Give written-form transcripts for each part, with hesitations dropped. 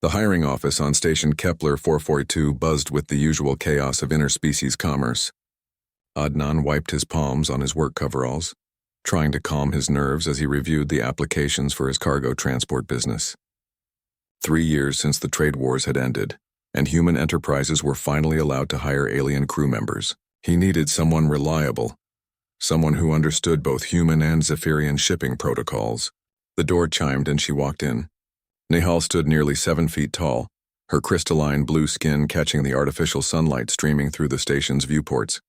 The hiring office on station Kepler 442 buzzed with the usual chaos of interspecies commerce. Adnan wiped his palms on his work coveralls, trying to calm his nerves as he reviewed the applications for his cargo transport business. 3 years since the trade wars had ended, and human enterprises were finally allowed to hire alien crew members. He needed someone reliable, someone who understood both human and Zephyrian shipping protocols. The door chimed and she walked in. Nehal stood nearly 7 feet tall, her crystalline blue skin catching the artificial sunlight streaming through the station's viewports.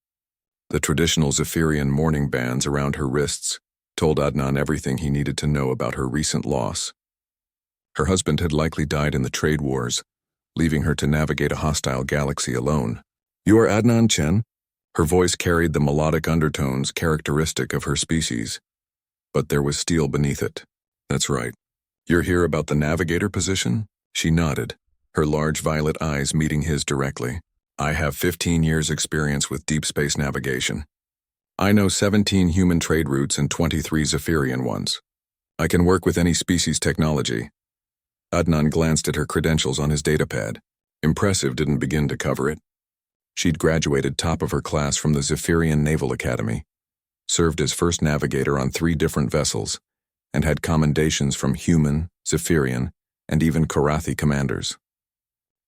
The traditional Zephyrian mourning bands around her wrists told Adnan everything he needed to know about her recent loss. Her husband had likely died in the trade wars, leaving her to navigate a hostile galaxy alone. "You are Adnan Chen?" Her voice carried the melodic undertones characteristic of her species, but there was steel beneath it. "That's right. You're here about the navigator position?" She nodded, her large violet eyes meeting his directly. "I have 15 years' experience with deep space navigation. I know 17 human trade routes and 23 Zephyrian ones. I can work with any species technology." Adnan glanced at her credentials on his datapad. Impressive didn't begin to cover it. She'd graduated top of her class from the Zephyrian Naval Academy, served as first navigator on 3 different vessels, and had commendations from human, Zephyrian, and even Karathi commanders.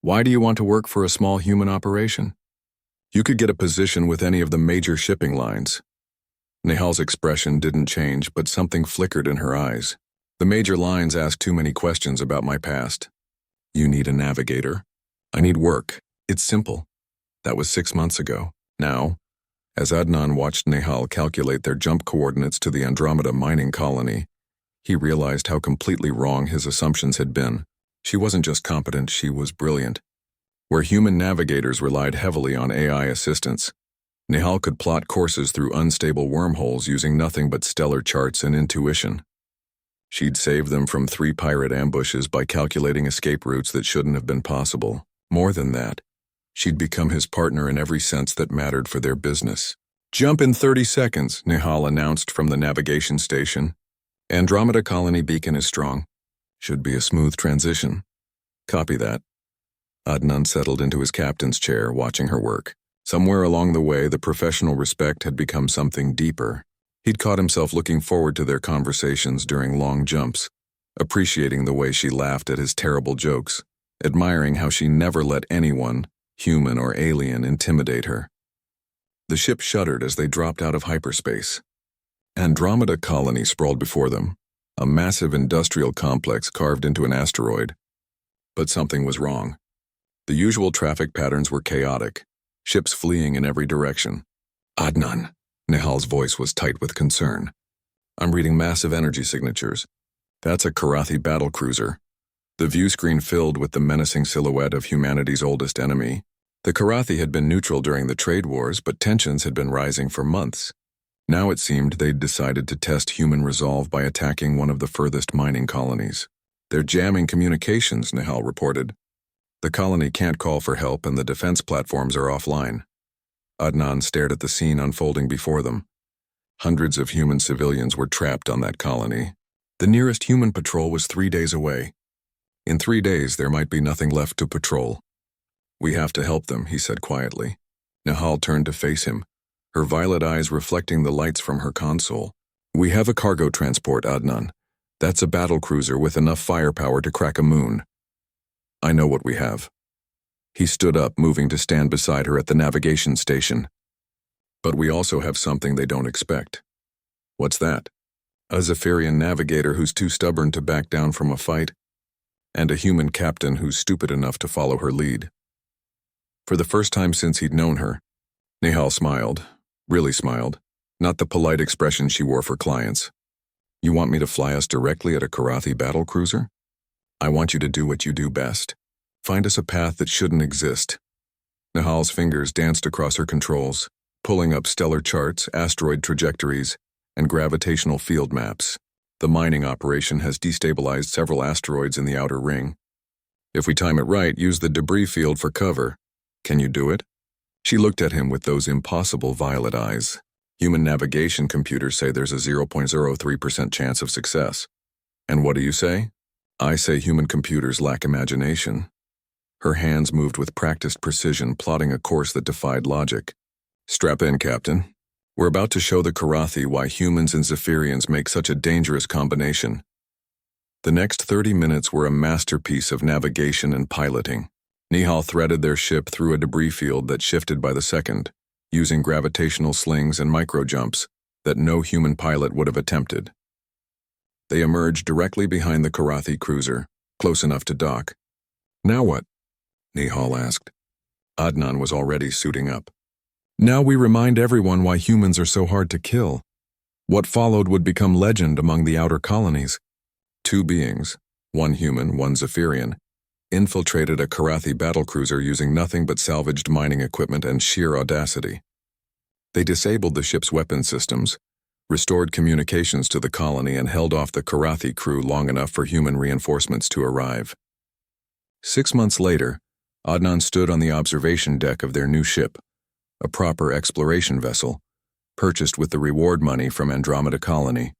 "Why do you want to work for a small human operation? You could get a position with any of the major shipping lines." Nehal's expression didn't change, but something flickered in her eyes. "The major lines ask too many questions about my past. You need a navigator. I need work. It's simple." That was 6 months ago. Now, as Adnan watched Nehal calculate their jump coordinates to the Andromeda mining colony, he realized how completely wrong his assumptions had been. She wasn't just competent, she was brilliant. Where human navigators relied heavily on AI assistance, Nehal could plot courses through unstable wormholes using nothing but stellar charts and intuition. She'd save them from 3 pirate ambushes by calculating escape routes that shouldn't have been possible. More than that, she'd become his partner in every sense that mattered for their business. "Jump in 30 seconds, Nehal announced from the navigation station. "Andromeda colony beacon is strong. Should be a smooth transition." "Copy that." Adnan settled into his captain's chair, watching her work. Somewhere along the way, the professional respect had become something deeper. He'd caught himself looking forward to their conversations during long jumps, appreciating the way she laughed at his terrible jokes, admiring how she never let anyone, human or alien, intimidate her. The ship shuddered as they dropped out of hyperspace. Andromeda colony sprawled before them, a massive industrial complex carved into an asteroid. But something was wrong. The usual traffic patterns were chaotic, ships fleeing in every direction. "Adnan," Nehal's voice was tight with concern. "I'm reading massive energy signatures. That's a Karathi battlecruiser." The view screen filled with the menacing silhouette of humanity's oldest enemy. The Karathi had been neutral during the trade wars, but tensions had been rising for months. Now it seemed they'd decided to test human resolve by attacking one of the furthest mining colonies. "They're jamming communications," Nehal reported. "The colony can't call for help and the defense platforms are offline." Adnan stared at the scene unfolding before them. Hundreds of human civilians were trapped on that colony. The nearest human patrol was 3 days away. In 3 days, there might be nothing left to patrol. "We have to help them," he said quietly. Nehal turned to face him, her violet eyes reflecting the lights from her console. "We have a cargo transport, Adnan. That's a battlecruiser with enough firepower to crack a moon." "I know what we have." He stood up, moving to stand beside her at the navigation station. "But we also have something they don't expect." "What's that?" "A Zephyrian navigator who's too stubborn to back down from a fight, and a human captain who's stupid enough to follow her lead." For the first time since he'd known her, Nehal smiled, really smiled, not the polite expression she wore for clients. "You want me to fly us directly at a Karathi battlecruiser? I want you to do what you do best. Find us a path that shouldn't exist." Nehal's fingers danced across her controls, pulling up stellar charts, asteroid trajectories, and gravitational field maps. "The mining operation has destabilized several asteroids in the outer ring. If we time it right, use the debris field for cover. Can you do it?" She looked at him with those impossible violet eyes. "Human navigation computers say there's a 0.03% chance of success. And what do you say?" I say human computers lack imagination. Her hands moved with practiced precision, plotting a course that defied logic. Strap in, Captain. We're about to show the Karathi why humans and Zephyrians make such a dangerous combination. The next 30 minutes were a masterpiece of navigation and piloting. Nihal threaded their ship through a debris field that shifted by the second, using gravitational slings and micro-jumps that no human pilot would have attempted. They emerged directly behind the Karathi cruiser, close enough to dock. Now what? Nihal asked. Adnan was already suiting up. Now we remind everyone why humans are so hard to kill. What followed would become legend among the outer colonies. Two beings, one human, one Zephyrian, infiltrated a Karathi battlecruiser using nothing but salvaged mining equipment and sheer audacity. They disabled the ship's weapon systems, restored communications to the colony, and held off the Karathi crew long enough for human reinforcements to arrive. 6 months later, Adnan stood on the observation deck of their new ship, a proper exploration vessel, purchased with the reward money from Andromeda Colony.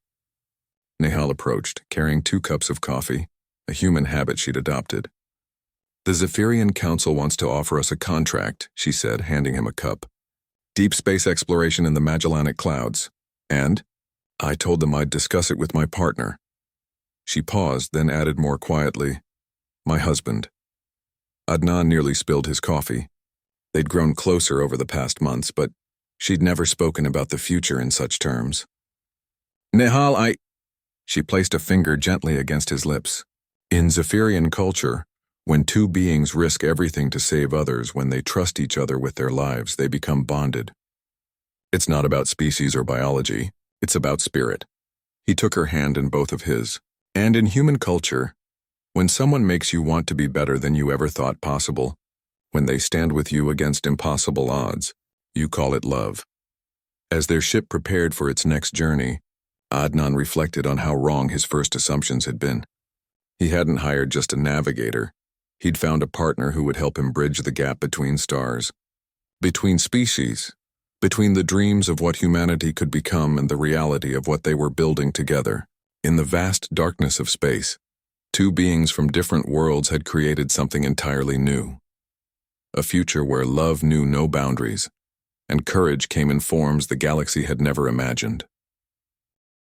Nihal approached, carrying 2 cups of coffee, a human habit she'd adopted. The Zephyrian Council wants to offer us a contract, she said, handing him a cup. Deep space exploration in the Magellanic Clouds. And I told them I'd discuss it with my partner. She paused, then added more quietly, my husband. Adnan nearly spilled his coffee. They'd grown closer over the past months, but she'd never spoken about the future in such terms. Nihal, She placed a finger gently against his lips. In Zephyrian culture, when two beings risk everything to save others, when they trust each other with their lives, they become bonded. It's not about species or biology, it's about spirit. He took her hand in both of his. And in human culture, when someone makes you want to be better than you ever thought possible, when they stand with you against impossible odds, you call it love. As their ship prepared for its next journey, Adnan reflected on how wrong his first assumptions had been. He hadn't hired just a navigator. He'd found a partner who would help him bridge the gap between stars, between species, between the dreams of what humanity could become and the reality of what they were building together. In the vast darkness of space, two beings from different worlds had created something entirely new. A future where love knew no boundaries, and courage came in forms the galaxy had never imagined.